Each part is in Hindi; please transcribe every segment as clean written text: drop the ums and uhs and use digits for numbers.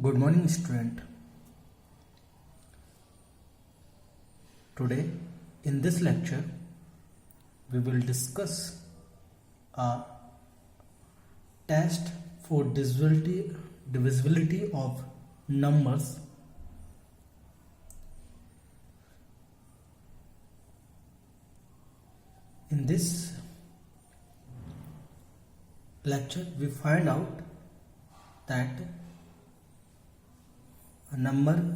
Good morning, student. Today, in this lecture, we will discuss a test for divisibility of numbers. In this lecture, we find out that a number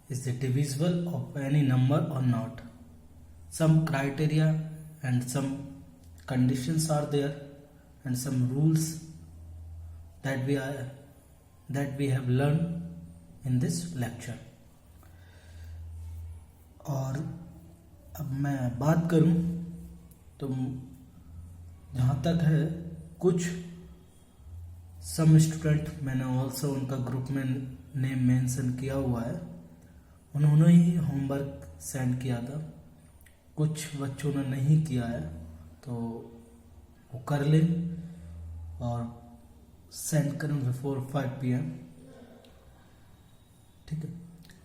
is it divisible of any number or not. Some criteria and some conditions are there and some rules that we have learned in this lecture. और अब मैं बात करूं तो जहाँ तक है कुछ सम स्टूडेंट, मैंने ऑल्सो उनका ग्रुप में नेम मेंशन किया हुआ है, उन्होंने ही होमवर्क सेंड किया था। कुछ बच्चों ने नहीं किया है तो वो कर लें और सेंड करें बिफोर 5 PM। ठीक है,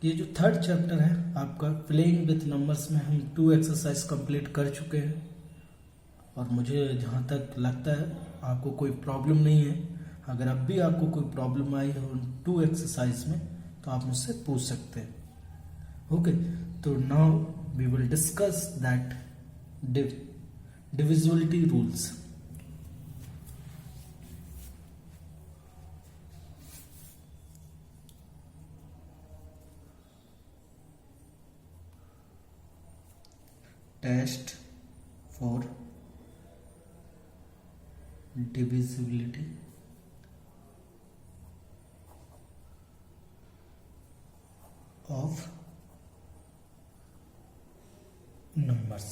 ये जो थर्ड चैप्टर है आपका प्लेइंग विथ नंबर्स में हम 2 एक्सरसाइज कंप्लीट कर चुके हैं और मुझे जहाँ तक लगता है आपको कोई प्रॉब्लम नहीं है। अगर अब भी आपको कोई प्रॉब्लम आई है उन 2 एक्सरसाइज में तो आप मुझसे पूछ सकते हैं। ओके, तो now we will discuss that divisibility rules. Test for divisibility of numbers।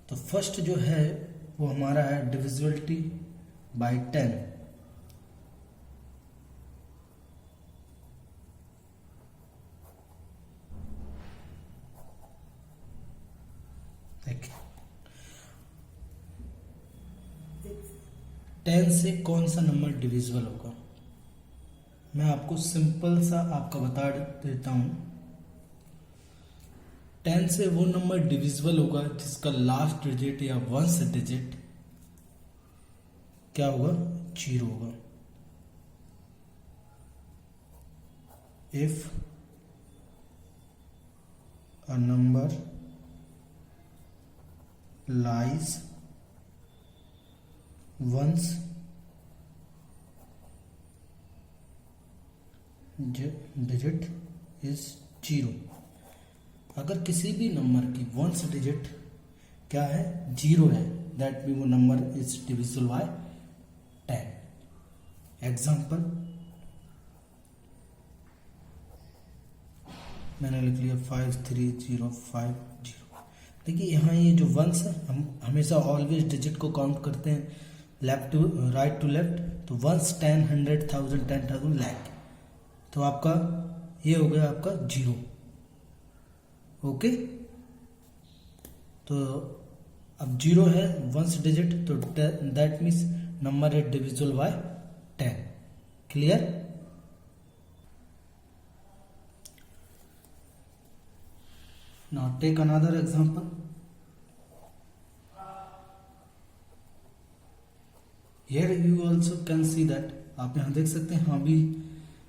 तो फर्स्ट जो है वो हमारा है डिविजिबिलिटी बाय 10। देखिए 10 से कौन सा नंबर डिविजिबल होगा, मैं आपको सिंपल सा आपका बता देता हूं। 10 से वो नंबर डिविजिबल होगा जिसका लास्ट डिजिट या वंस डिजिट क्या होगा, 0 होगा। If a number lies ones digit is 0। अगर किसी भी नंबर की वंस डिजिट क्या है, 0 है, दैट मीन वो number is divisible by 10। Example मैंने लिख लिया 53050। देखिए यहाँ ये जो वंस है, हम हमेशा ऑलवेज डिजिट को काउंट करते हैं left to right to left. तो वंस 10 100 1000 10,000 लाख, तो आपका ये हो गया आपका 0। ओके, तो अब 0 है वंस डिजिट, तो that means number is divisible by 10। Clear? Now take another example. Here you also can see that, आप यहाँ देख सकते हैं हाँ भी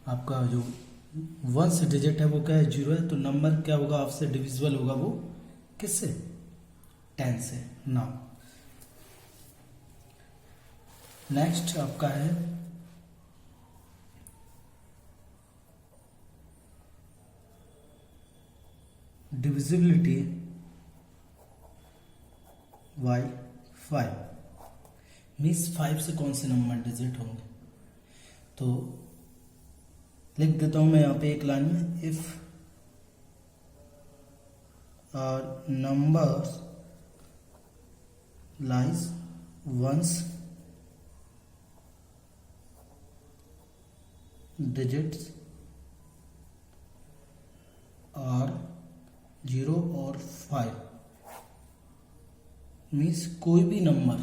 आपका जो वंस डिजिट है वो क्या है, 0 है। तो नंबर क्या होगा आपसे डिविजिबल होगा वो किससे, 10 से। नाउ नेक्स्ट आपका है डिविजिबिलिटी बाय 5। मीन्स 5 से कौन से नंबर डिजिट होंगे, तो लिख देता हूं मैं यहाँ पे एक लाइन में। If number lies ones digits are 0 और 5 मीन्स कोई भी नंबर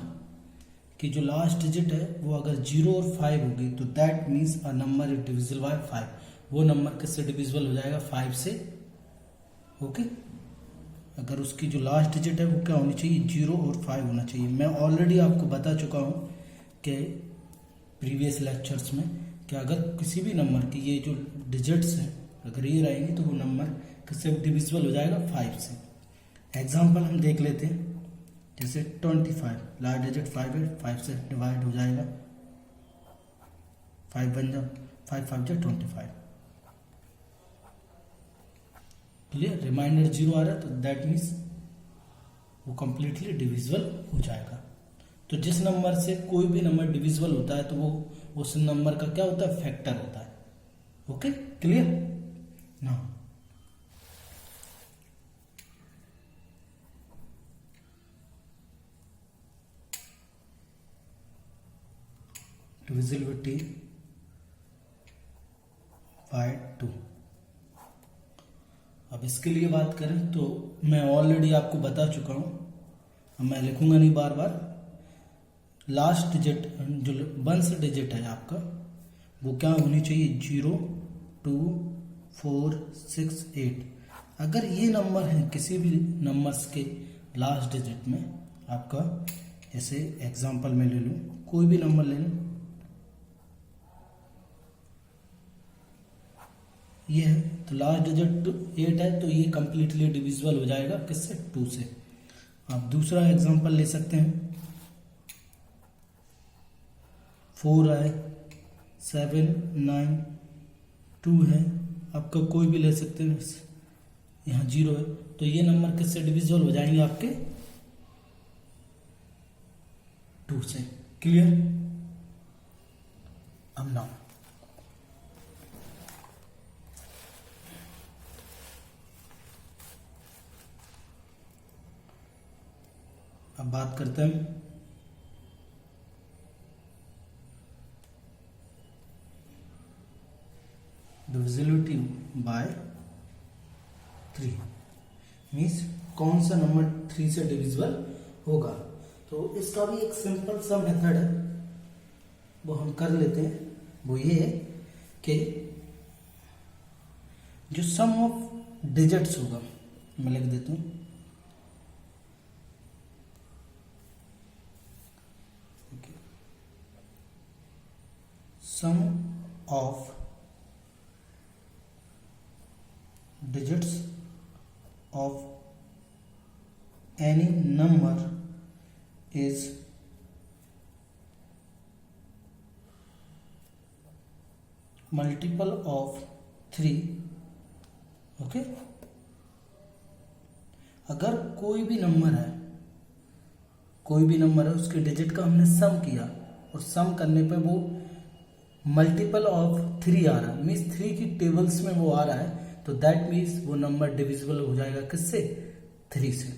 कि जो लास्ट डिजिट है वो अगर 0 और 5 होगी तो that means a number is divisible bye 5। वो नंबर किससे डिविजिबल हो जाएगा? 5 से। ओके, अगर उसकी जो लास्ट डिजिट है वो क्या होनी चाहिए? 0 और 5 होना चाहिए। मैं ऑलरेडी आपको बता चुका हूँ कि प्रीवियस लेक्चर्स में कि अगर किसी भी नंबर की ये जो डिजिट्स हैं अगर ये रहेंगी तो वो नंबर किससे डिविजिबल हो जाएगा? 5 से। एग्जाम्पल हम देख लेते हैं, जैसे 25 लास्ट डिजिट 5 है, 5 से डिवाइड हो जाएगा, 5 बन जाओ, 5 5 जा 25। क्लियर? रिमाइंडर 0 आ रहा है तो दैट मीन्स वो कंप्लीटली डिविजिबल हो जाएगा। तो जिस नंबर से कोई भी नंबर डिविजिबल होता है तो वो उस नंबर का क्या होता है? फैक्टर होता है। ओके, क्लियर ना? Divisibility bye 2। अब इसके लिए बात करें तो मैं ऑलरेडी आपको बता चुका हूं, अब मैं लिखूंगा नहीं बार बार। लास्ट डिजिट जो वंस डिजिट है आपका वो क्या होनी चाहिए? 0 2 4 6 8। अगर ये नंबर है किसी भी नंबर्स के लास्ट डिजिट में आपका, जैसे एग्जांपल में ले लूं, कोई भी नंबर ले लूं, ये है तो लास्ट डिजिट 8 है तो ये कंप्लीटली डिविजिबल हो जाएगा किससे? 2 से। आप दूसरा एग्जांपल ले सकते हैं, 4 है, 7 9 2 है, आपका कोई भी ले सकते हैं, यहाँ 0 है तो ये नंबर किससे डिविजिबल हो जाएंगे? आपके 2 से। क्लियर? अब नाउ अब बात करते हैं डिविजिबिलिटी बाय 3। मीन्स कौन सा नंबर 3 से डिविजिबल होगा। तो इसका भी एक सिंपल सा मेथड है, वो हम कर लेते हैं। वो ये है कि जो सम ऑफ डिजिट्स होगा, मैं लिख देता हूं, sum of digits of any number is multiple of 3। Okay, अगर कोई भी नंबर है, कोई भी नंबर है उसके डिजिट का हमने सम किया और सम करने पे वो मल्टीपल ऑफ 3 आ रहा है, मीन्स 3 की टेबल्स में वो आ रहा है, तो दैट मीन्स वो नंबर डिविजिबल हो जाएगा किससे? 3 से।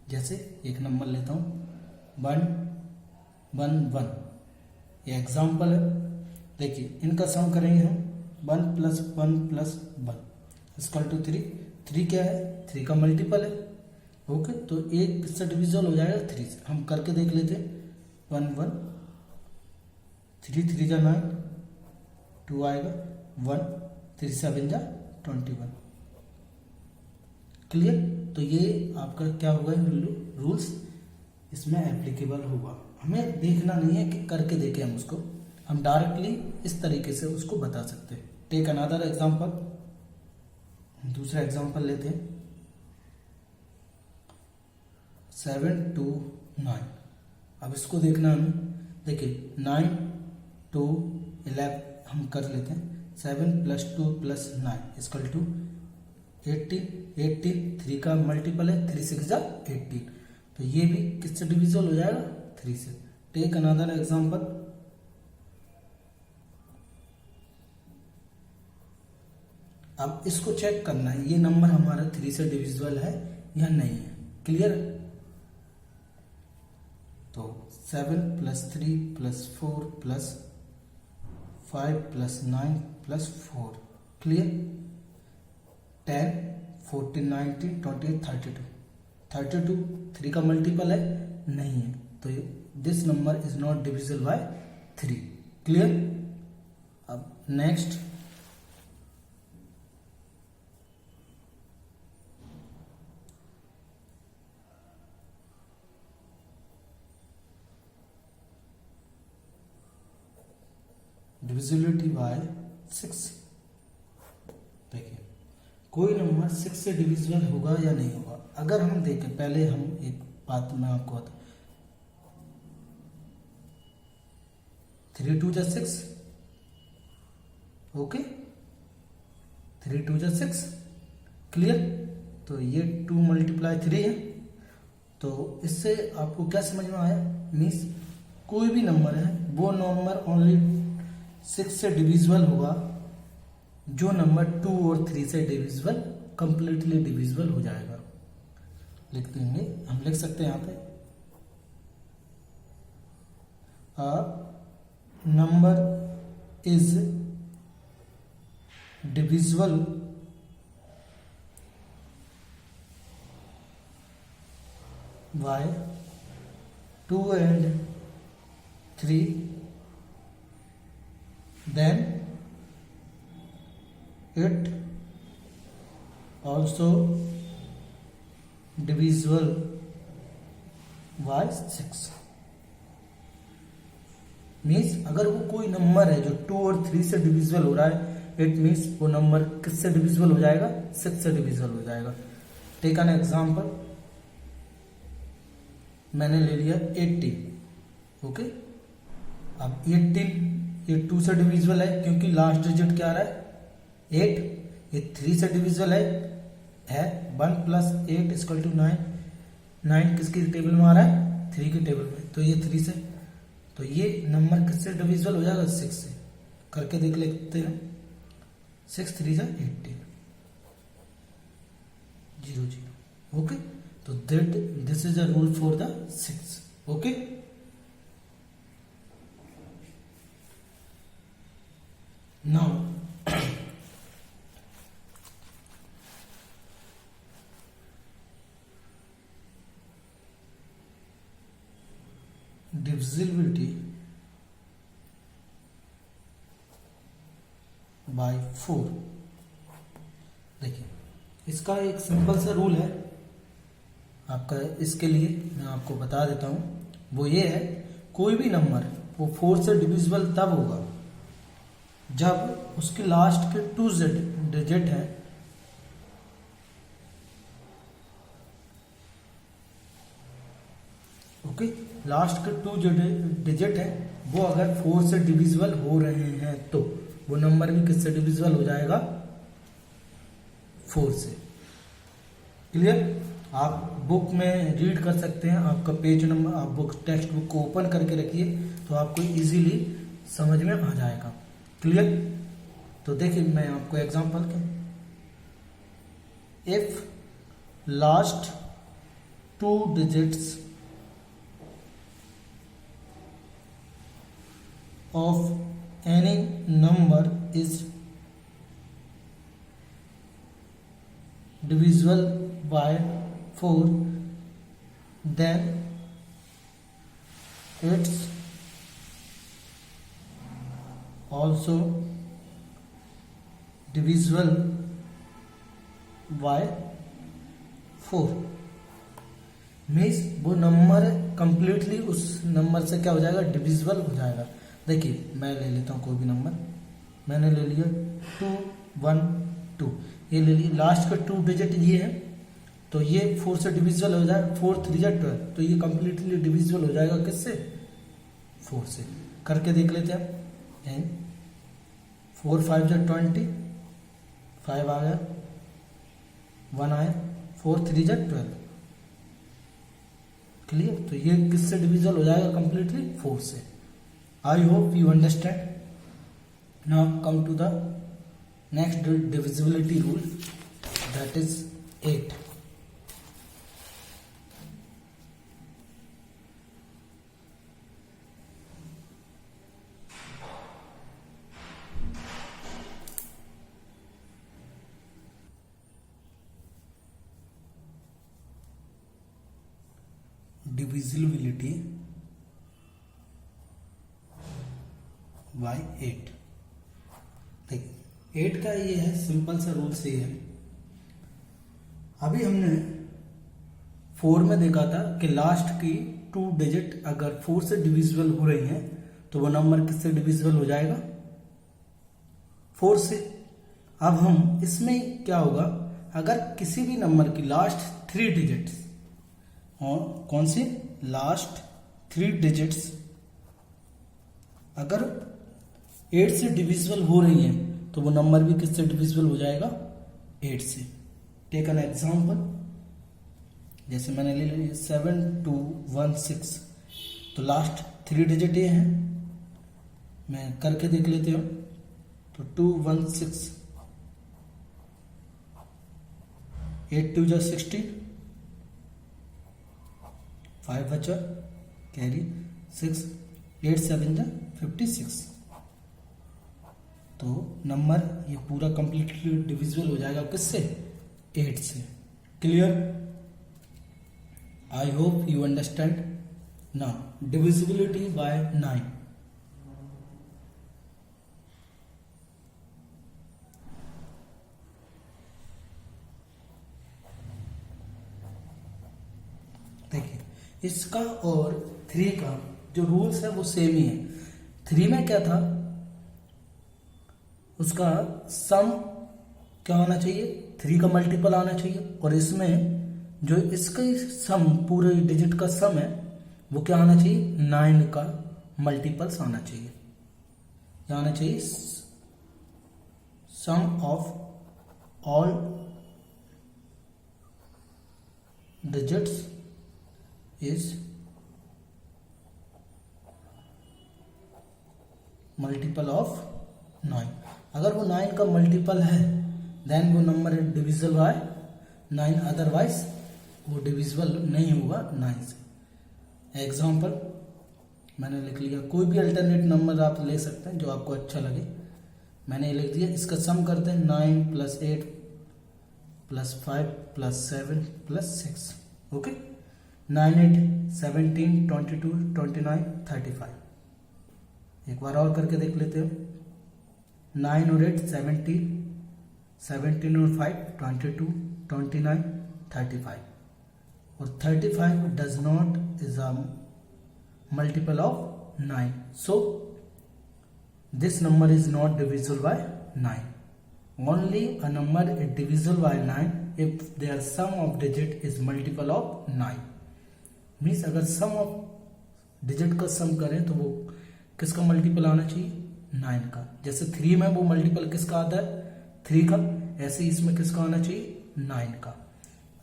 जैसे एक नंबर लेता हूं 1 1 1, ये एग्जाम्पल है। देखिए इनका सम करेंगे हम, 1 + 1 + 1 इक्वल टू 3। 3 क्या है? 3 का मल्टीपल है। ओके, तो एक किससे डिविजिबल हो जाएगा? 3 से। हम करके देख लेते हैं, 1 1 3 3 जा 9, 2 आएगा, 1 3 7 जा 21। क्लियर? तो ये आपका क्या होगा? रूल्स इसमें एप्लीकेबल होगा। हमें देखना नहीं है कि करके देखें हम उसको, हम डायरेक्टली इस तरीके से उसको बता सकते हैं। टेक अनदर एग्जांपल, दूसरा एग्जांपल लेते हैं, 7 2 9। अब इसको देखना हमें, देखिए 9 2 11 हम कर लेते हैं, 7 + 2 + 9 इक्वल टू 18। 18 3 का मल्टीपल है, 3 6 जा 18, तो ये भी किससे डिविजिबल हो जाएगा? 3 से। टेक अनदर एग्जांपल, अब इसको चेक करना है ये नंबर हमारा 3 से डिविजिबल है या नहीं है। क्लियर? तो 7 + 3 + 4 + 5 + 9 + 4, क्लियर? 10 14 19 28 32। 32 3 का मल्टीपल है, नहीं है, तो ये this number is not divisible by 3। Clear. अब नेक्स्ट, डिविजिबिलिटी बाय 6। देखिए कोई नंबर 6 से डिविजिबल होगा या नहीं होगा। अगर हम देखें, पहले हम एक बात मैं आपको बता, 3 2 जा 6, ओके, 3 2 जा 6, क्लियर। तो ये 2 मल्टीप्लाई 3 है। तो इससे आपको क्या समझ में आया, मीन्स कोई भी नंबर है वो नंबर ओनली 6 से डिविजिबल होगा जो नंबर 2 और 3 से डिविजिबल, कंप्लीटली डिविजिबल हो जाएगा। लिख देंगे, हम लिख सकते हैं यहाँ पे, number is divisible bye 2 and 3, then it also divisible by 6। Means अगर वो कोई नंबर है जो 2 और 3 से डिविजिबल हो रहा है, इट मीन्स वो नंबर किससे डिविजिबल हो जाएगा, 6 से डिविजिबल हो जाएगा। टेक एन एग्जांपल, मैंने ले लिया 18, ओके। अब 18 ये 2 से डिविजिबल है क्योंकि लास्ट डिजिट क्या आ रहा है 8। ये 3 से डिविजिबल है 1 + 8 = 9। 9 किसकी टेबल में आ रहा है, 3 की टेबल में, तो ये 3 से, तो ये नंबर किससे डिविजिबल हो जाएगा, 6 से। करके देख लेते हैं, 6 3 जा 18, 0 0, ओके। तो this is a rule for the 6, okay. Now divisibility by 4। देखिए इसका एक सिंपल सा रूल है आपका, इसके लिए मैं आपको बता देता हूं। वो ये है, कोई भी नंबर वो 4 से डिविजिबल तब होगा जब उसके लास्ट के 2 डिजिट हैं, ओके, लास्ट के 2 जो डिजिट है वो अगर 4 से डिविजिबल हो रहे हैं तो वो नंबर भी किससे डिविजिबल हो जाएगा, 4 से। क्लियर। आप बुक में रीड कर सकते हैं, आपका पेज नंबर, आप बुक टेक्स्ट बुक को ओपन करके रखिए तो आपको इजीली समझ में आ जाएगा। क्लियर। तो देखिए मैं आपको एग्जांपल के, if last 2 digits of any number is divisible by 4, then it's also divisible by 4। Means वो नंबर कंप्लीटली उस नंबर से क्या हो जाएगा, डिविजिबल हो जाएगा। देखिए मैं ले लेता हूँ कोई भी नंबर, मैंने ले लिया 2 1 2, ये ले लिया, लास्ट का 2 डिजिट ये है, तो ये 4 से डिविजिबल हो जाएगा, 4 3 जा 12, तो ये कंप्लीटली डिविजिबल हो जाएगा किससे, 4 से। करके देख लेते हैं, 4 5 जा 20, 5 आ गया, 1 आया, 4 3 जा 12। क्लियर। तो ये किससे डिविजिबल हो जाएगा, कंप्लीटली 4 से। I hope you understand. Now come to the next divisibility rule, that is 8. Divisibility by 8। देखिए 8 का ये है सिंपल सा रूल से है। अभी हमने 4 में देखा था कि लास्ट की 2 डिजिट अगर 4 से डिविजिबल हो रही हैं तो वो नंबर किससे डिविजिबल हो जाएगा, 4 से। अब हम इसमें क्या होगा, अगर किसी भी नंबर की लास्ट 3 डिजिट्स, और कौन सी लास्ट 3 डिजिट्स अगर 8 से डिविजिबल हो रही हैं तो वो नंबर भी किससे डिविजिबल हो जाएगा, 8 से। टेक एन एग्जाम्पल, जैसे मैंने ले लिया 7216, तो लास्ट 3 डिजिट ये हैं, मैं करके देख लेती हूँ। तो 216, 8 2 16, 5 बचा कैरी 6, 8 7 56। तो नंबर ये पूरा कंप्लीटली डिविजिबल हो जाएगा किससे, 8 से। Clear? I hope you understand. Now divisibility bye 9। देखिए इसका और 3 का जो रूल्स है वो सेम ही है। 3 में क्या था, उसका सम क्या होना चाहिए, 3 का मल्टीपल आना चाहिए, और इसमें जो इसका सम पूरे डिजिट का सम है वो क्या आना चाहिए, 9 का मल्टीपल्स आना चाहिए। क्या आना चाहिए, sum of all digits is multiple of 9। अगर वो 9 का मल्टीपल है देन वो नंबर है डिविजिबल बाय 9, अदरवाइज वो डिविजिबल नहीं होगा 9 से। एग्जाम्पल मैंने लिख लिया, कोई भी अल्टरनेट नंबर आप ले सकते हैं जो आपको अच्छा लगे। मैंने ये लिख दिया, इसका सम करते हैं 9 + 8 + 5 + 7 + 6। ओके, 9 8 17 22 29 35। एक बार और करके देख लेते हो, 9 और 8 17, 17 और 5 22 29 35, और 35 does not is a multiple of 9, so this number is not divisible by 9. Only a number is divisible by 9 if their sum of digit is multiple of 9. Means अगर सम ऑफ डिजिट का सम करें तो वो किसका मल्टीपल आना चाहिए, 9 का। जैसे 3 में वो मल्टीपल किसका आता है, 3 का, ऐसे इसमें किसका आना चाहिए, 9 का।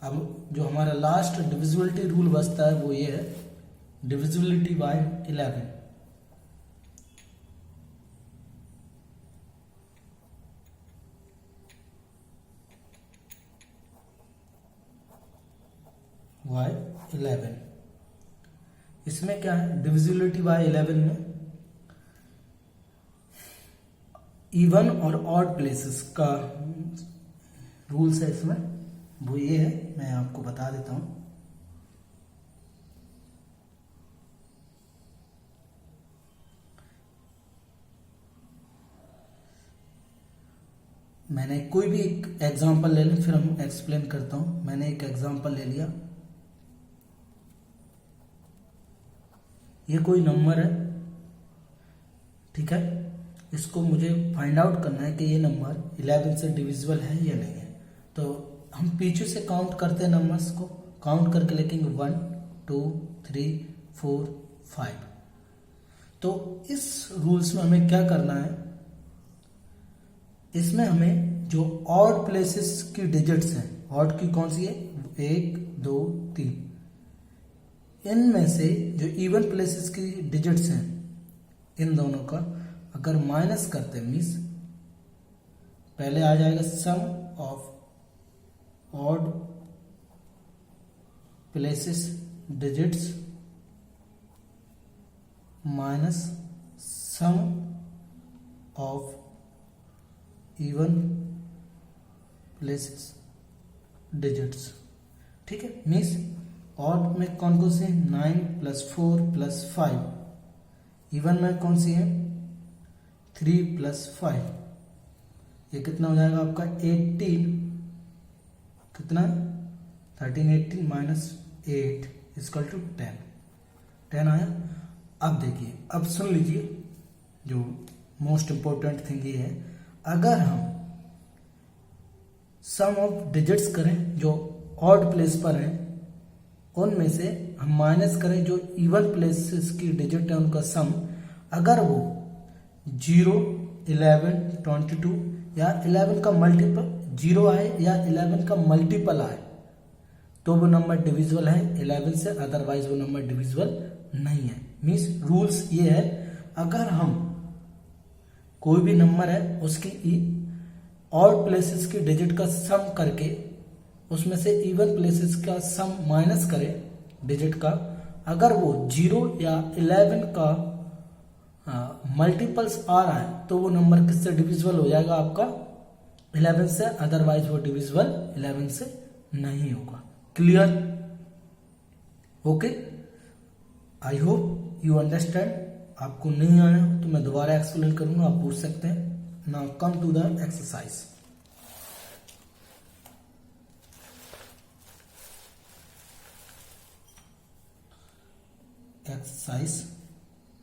अब जो हमारा लास्ट डिविजिबिलिटी रूल बचता है वो ये है, डिविजिबिलिटी बाय 11। बाय 11, इसमें क्या है, डिविजिबिलिटी बाय 11 में इवन और ऑड प्लेसेस का रूल्स है। इसमें वो ये है, मैं आपको बता देता हूं। मैंने कोई भी एक एग्जांपल ले लें, फिर हम एक्सप्लेन करता हूं। मैंने एक एग्जांपल ले लिया, ये कोई नंबर है, ठीक है। इसको मुझे फाइंड आउट करना है कि ये नंबर 11 से डिविजिबल है या नहीं है। तो हम पीछे से काउंट करते हैं, नंबर्स को काउंट करके लिखेंगे 1 2 3 4 5। तो इस रूल्स में हमें क्या करना है, इसमें हमें जो ऑड प्लेसेस की डिजिट्स हैं, ऑड की कौन सी है, 1 2 3, इनमें से जो इवन प्लेसेस की डिजिट्स हैं इन दोनों का अगर माइनस करते हैं, मीन्स पहले आ जाएगा sum of odd places digits minus sum of even places digits, ठीक है। मीन्स ऑड में कौन कौन से, 9 + 4 + 5, इवन में कौन सी है 3 प्लस 5, ये कितना हो जाएगा आपका 18, कितना 13 18 माइनस 8 इक्वल टू 10 आया। अब देखिए, अब सुन लीजिए, जो मोस्ट इंपॉर्टेंट थिंग ये है, अगर हम सम ऑफ डिजिट्स करें जो ऑड प्लेस पर हैं, उनमें से हम माइनस करें जो इवन प्लेसेस की डिजिट है उनका सम, अगर वो 0 11 22 या 11 का मल्टीपल 0 आए या 11 का मल्टीपल आए तो वो नंबर डिविजिबल है 11 से, अदरवाइज वो नंबर डिविजिबल नहीं है। मीन्स रूल्स ये है, अगर हम कोई भी नंबर है उसकी ऑड प्लेसेस की डिजिट का सम करके उसमें से इवन प्लेसेस का सम माइनस करें डिजिट का, अगर वो 0 या 11 का मल्टीपल्स आ रहा है तो वो नंबर किससे डिविजिबल हो जाएगा आपका 11 से, अदरवाइज वो डिविजिबल 11 से नहीं होगा। Clear? Okay, I hope you understand. आपको नहीं आया तो मैं दोबारा एक्सप्लेन करूंगा, आप पूछ सकते हैं। Now come to the exercise. Exercise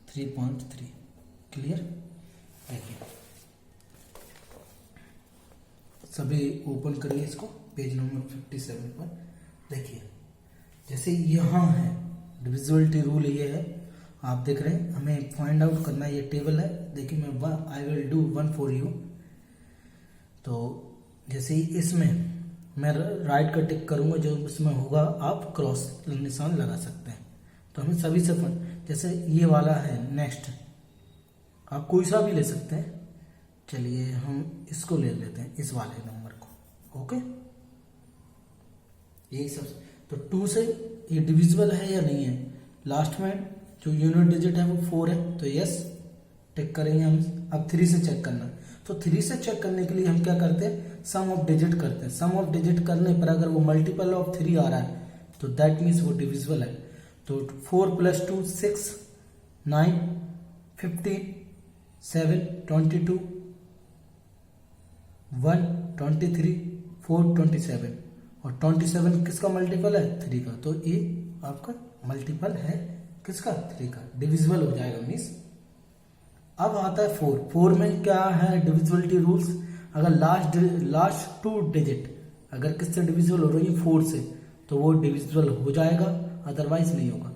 3.3 clear? देखिए, सभी ओपन करिए इसको, पेज नंबर 57 पर। देखिए, जैसे यहाँ है डिविजिबिलिटी रूल ये है, आप देख रहे हैं, हमें फाइंड आउट करना है, ये टेबल है। देखिए, मैं I will do one for you. तो जैसे इसमें मैं राइट का टिक करूंगा, जो इसमें होगा आप क्रॉस निशान लगा सकते हैं। तो हमें सभी से जैसे ये वाला है नेक्स्ट, आप कोई सा भी ले सकते हैं। चलिए हम इसको ले लेते हैं, इस वाले नंबर को। ओके, यही सब। तो 2 से ये डिविजिबल है या नहीं है, लास्ट में जो यूनिट डिजिट है वो 4 है, तो यस टिक करेंगे हम। अब 3 से चेक करना, तो 3 से चेक करने के लिए हम क्या करते हैं, सम ऑफ डिजिट करते हैं। सम ऑफ डिजिट करने पर अगर वो मल्टीपल ऑफ 3 आ रहा है तो दैट मीन्स वो डिविजिबल है। तो 4 + 2 6 9 15 7 22 1 23 4 27 और 27 किसका मल्टीपल है, 3 का। तो ये आपका मल्टीपल है किसका, 3 का, डिविजिबल हो जाएगा मीन्स। अब आता है 4 में क्या है डिविजिबिलिटी रूल्स, अगर लास्ट 2 डिजिट अगर किससे डिविजिबल हो रही है 4 से, तो वो डिविजिबल हो जाएगा, अदरवाइज नहीं होगा।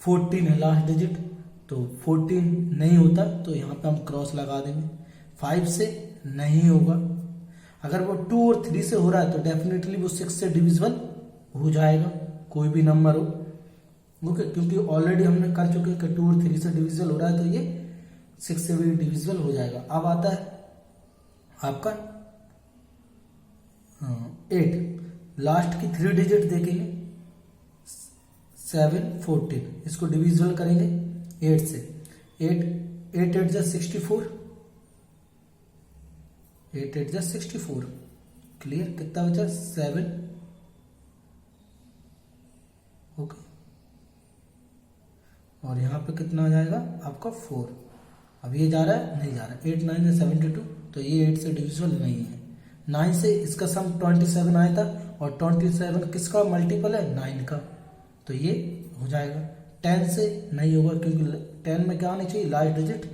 14 है लास्ट डिजिट, तो 14 नहीं होता, तो यहाँ पे हम क्रॉस लगा देंगे। 5 से नहीं होगा, अगर वो 2 और 3 से हो रहा है तो डेफिनेटली वो 6 से डिविजिबल हो जाएगा, कोई भी नंबर हो। ओके, क्योंकि ऑलरेडी हमने कर चुके हैं कि 2 और 3 से डिविजिबल हो रहा है, तो ये 6 से भी डिविजिबल हो जाएगा। अब आता है आपका 8, लास्ट की 3 डिजिट देखेंगे, 7 14, इसको डिविजिबल करेंगे 8 से। 8 8 जा 64, 8 8 जा 64, क्लियर? कितना बचा, 7। ओके, और यहाँ पे कितना आ जाएगा आपका 4। अब ये जा रहा है, नहीं जा रहा, 8 9 है 72, तो ये 8 से डिविजिबल नहीं है। 9 से इसका सम 27 आया था, और 27 किसका मल्टीपल है, 9 का, तो ये हो जाएगा। 10 से नहीं होगा, क्योंकि 10 में क्या आनी चाहिए, लास्ट डिजिट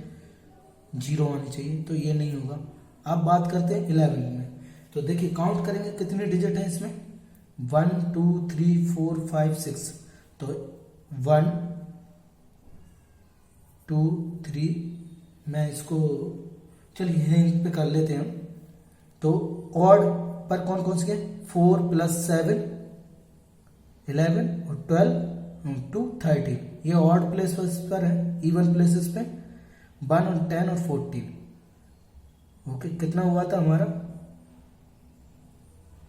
0 आनी चाहिए, तो ये नहीं होगा। अब बात करते हैं 11 में, तो देखिए काउंट करेंगे कितने डिजिट हैं इसमें, 1 2 3 4 5 6, तो 1 2 3, मैं इसको चलिए यहीं पे कर लेते हैं हम। तो ऑड पर कौन कौन से, 4 + 7 11 और 12 2 13, ये ऑड प्लेस पर है। इवन प्लेसेस पे 1 और 10 और 14। ओके, कितना हुआ था हमारा,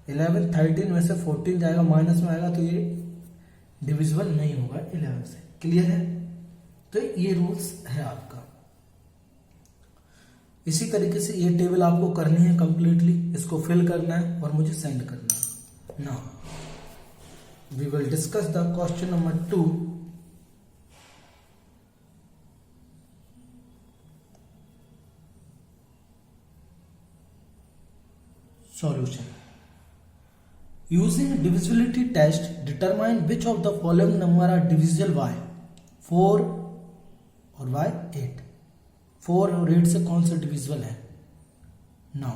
11 13 में से 14 जाएगा, माइनस में आएगा, तो ये डिविजिबल नहीं होगा 11 से। क्लियर है? तो ये रूल्स है आपका। इसी तरीके से ये टेबल आपको करनी है कंप्लीटली, इसको फिल करना है और मुझे सेंड करना है। Now we will discuss the question number 2। Solution. Using divisibility test determine which of the following number are divisible by 4 और बाय 8। 4 और 8 से कौन सा डिविजिबल है? 9।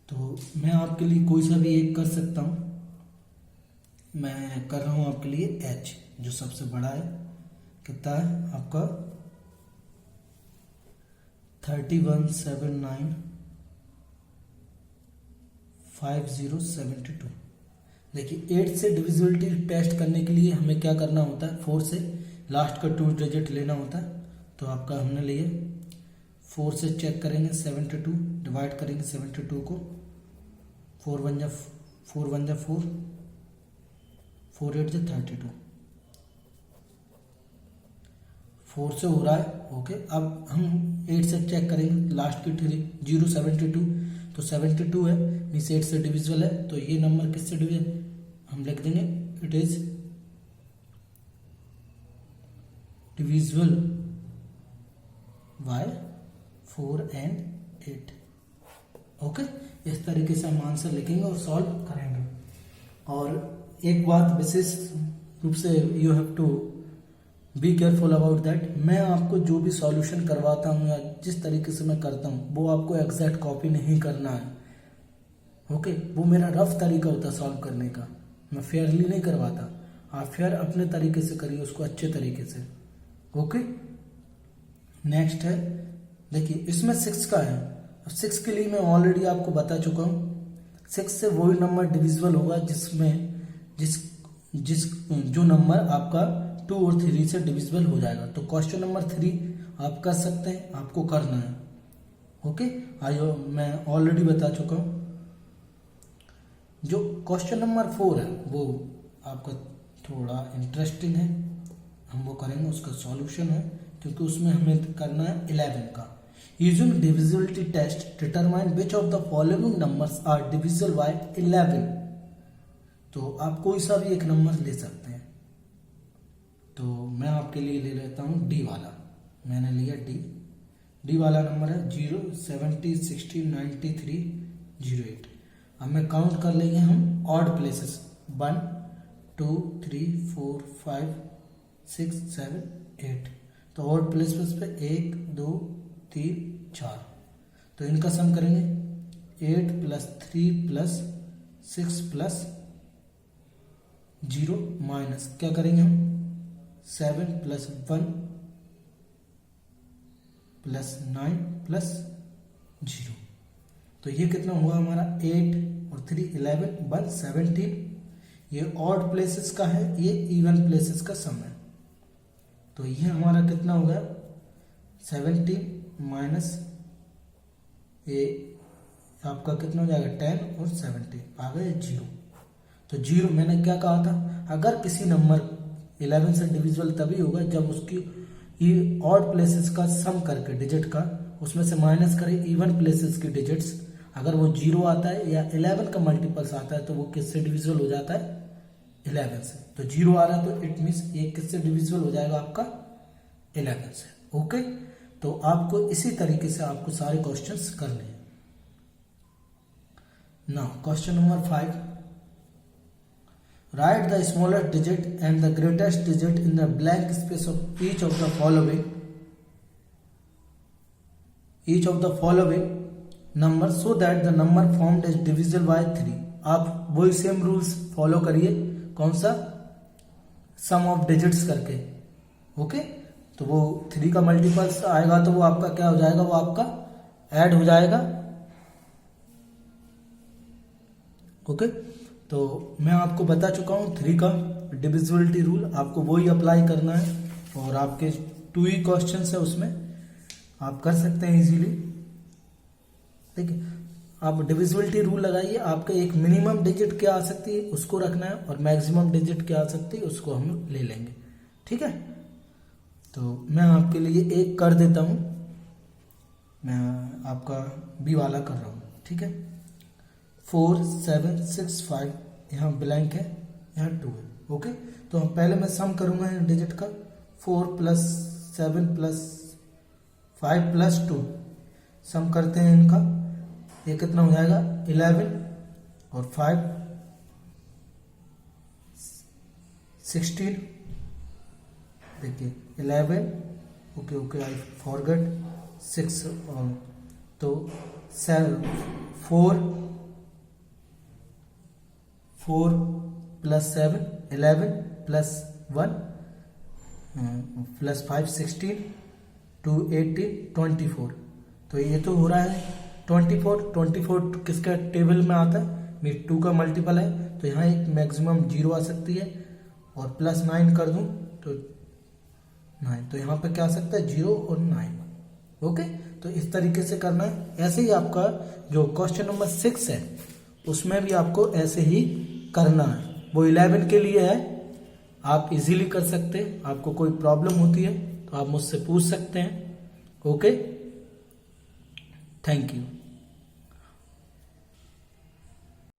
तो मैं आपके लिए कोई सा भी एक कर सकता हूं। मैं कर रहा हूं आपके लिए h, जो सबसे बड़ा है। कितना है आपका? 31795072। देखिए 8 से डिविजिबिलिटी टेस्ट करने के लिए हमें क्या करना होता है? 4 से लास्ट का 2 डिजिट लेना होता है। तो आपका हमने लिए 4 से चेक करेंगे 72, डिवाइड करेंगे 72 को। 4 1 जा 4, 4 8 जा 32। 4 से हो रहा है, ओके। अब हम 8 से चेक करेंगे लास्ट की 0 72, तो 72 है, मीन्स 8 से डिविजिबल है। तो ये नंबर किससे डिविजन? हम लिख देंगे it is divisible by 4 and 8। Okay, इस तरीके से हम आंसर लिखेंगे और सॉल्व करेंगे। और एक बात विशेष रूप से you have to be careful about that, मैं आपको जो भी सॉल्यूशन करवाता हूँ या जिस तरीके से मैं करता हूँ वो आपको एग्जैक्ट कॉपी नहीं करना है। ओके, वो मेरा रफ तरीका होता है सॉल्व करने का, मैं फेयरली नहीं करवाता। आप फेयर अपने तरीके से करिए उसको, अच्छे तरीके से। ओके, नेक्स्ट है, देखिए इसमें 6 का है। अब 6 के लिए मैं ऑलरेडी आपको बता चुका हूँ। 6 से वही नंबर डिविजिबल होगा जिसमें जो नंबर आपका 2 और 3 से डिविजिबल हो जाएगा। तो क्वेश्चन नंबर 3 आप कर सकते हैं, आपको करना है। ओके, आइयो मैं ऑलरेडी बता चुका हूँ। जो क्वेश्चन नंबर 4 है वो आपका थोड़ा इंटरेस्टिंग है, हम वो करेंगे, उसका सॉल्यूशन है, क्योंकि उसमें हमें करना है 11 का। Using divisibility test determine which of the following numbers are divisible by 11। तो आप कोई सा भी एक नंबर ले सकते हैं। तो मैं आपके लिए ले लेता हूँ डी वाला। मैंने लिया डी वाला नंबर है 0 70 60 93 08। अब मैं काउंट कर लेंगे हम ऑड प्लेसेस 1 2 3 4 5 6 7 8। तो ऑड प्लेसेस पे 1 2 3 4। तो इनका सम करेंगे 8 + 3 + 6 + 0 माइनस क्या करेंगे हम 7 + 1 + 9 + 0। तो ये कितना हुआ हमारा 8 और 3 11 1 17। ये ऑड प्लेसेस का है, ये इवन प्लेसेस का सम है। तो ये हमारा कितना हो गया 17 माइनस ये आपका कितना हो जाएगा 10 और 70 आ गए 0। तो 0 मैंने क्या कहा था, अगर किसी नंबर 11 से डिविजिबल तभी होगा जब उसकी ये ऑड प्लेसेस का सम करके डिजिट का उसमें से माइनस करें इवन प्लेसेस की डिजिट्स। अगर वो 0 आता है या 11 का मल्टीपल्स आता है तो वो किससे डिविजिबल हो जाता है 11 से। तो 0 आ रहा है तो इट मीन्स ये किससे डिविजिबल हो जाएगा आपका 11 से। ओके, तो आपको इसी तरीके से आपको सारे क्वेश्चंस करने हैं। Now question number 5, right the smallest digit and the greatest digit in the blank space of each of the following number so that the number formed is divisible bye 3। आप वही सेम रूल्स फॉलो करिए, कौन सा, सम ऑफ डिजिट्स करके। ओके, तो वो 3 का मल्टीपल्स आएगा तो वो आपका क्या हो जाएगा, वो आपका ऐड हो जाएगा। ओके, तो मैं आपको बता चुका हूँ 3 का डिविजिबिलिटी रूल, आपको वही अप्लाई करना है। और आपके 2 ही क्वेश्चन है, उसमें आप कर सकते हैं इजीली। ठीक है, आप डिविजिबिलिटी रूल लगाइए, आपका एक मिनिमम डिजिट क्या आ सकती है उसको रखना है और मैक्सिमम डिजिट क्या आ सकती है उसको हम ले लेंगे। ठीक है, तो मैं आपके लिए एक कर देता हूं, मैं आपका बी वाला कर रहा हूं। ठीक है, 4 7 6 5 यहाँ ब्लैंक है, यहाँ 2 है। ओके, तो पहले मैं सम करूंगा डिजिट का 4 + 7 प्लस 5 प्लस 2, सम करते हैं इनका, ये कितना हो जाएगा 11 और 5 16, देखिए 11, ओके आई फॉरगेट 6 तो 4 प्लस 7 11 प्लस 1 प्लस 5 16 2 18 24, तो ये तो हो रहा है 24 किसका टेबल में आता है, मीन 2 का मल्टीपल है, तो यहाँ एक मैक्सिमम 0 आ सकती है, और प्लस 9 कर दूं तो 9, तो यहाँ पे क्या आ सकता है 0 और 9। ओके, तो इस तरीके से करना है। ऐसे ही आपका जो क्वेश्चन नंबर 6 है उसमें भी आपको ऐसे ही करना है, वो 11 के लिए है, आप इजीली कर सकते हैं। आपको कोई प्रॉब्लम होती है तो आप मुझसे पूछ सकते हैं। Okay, thank you.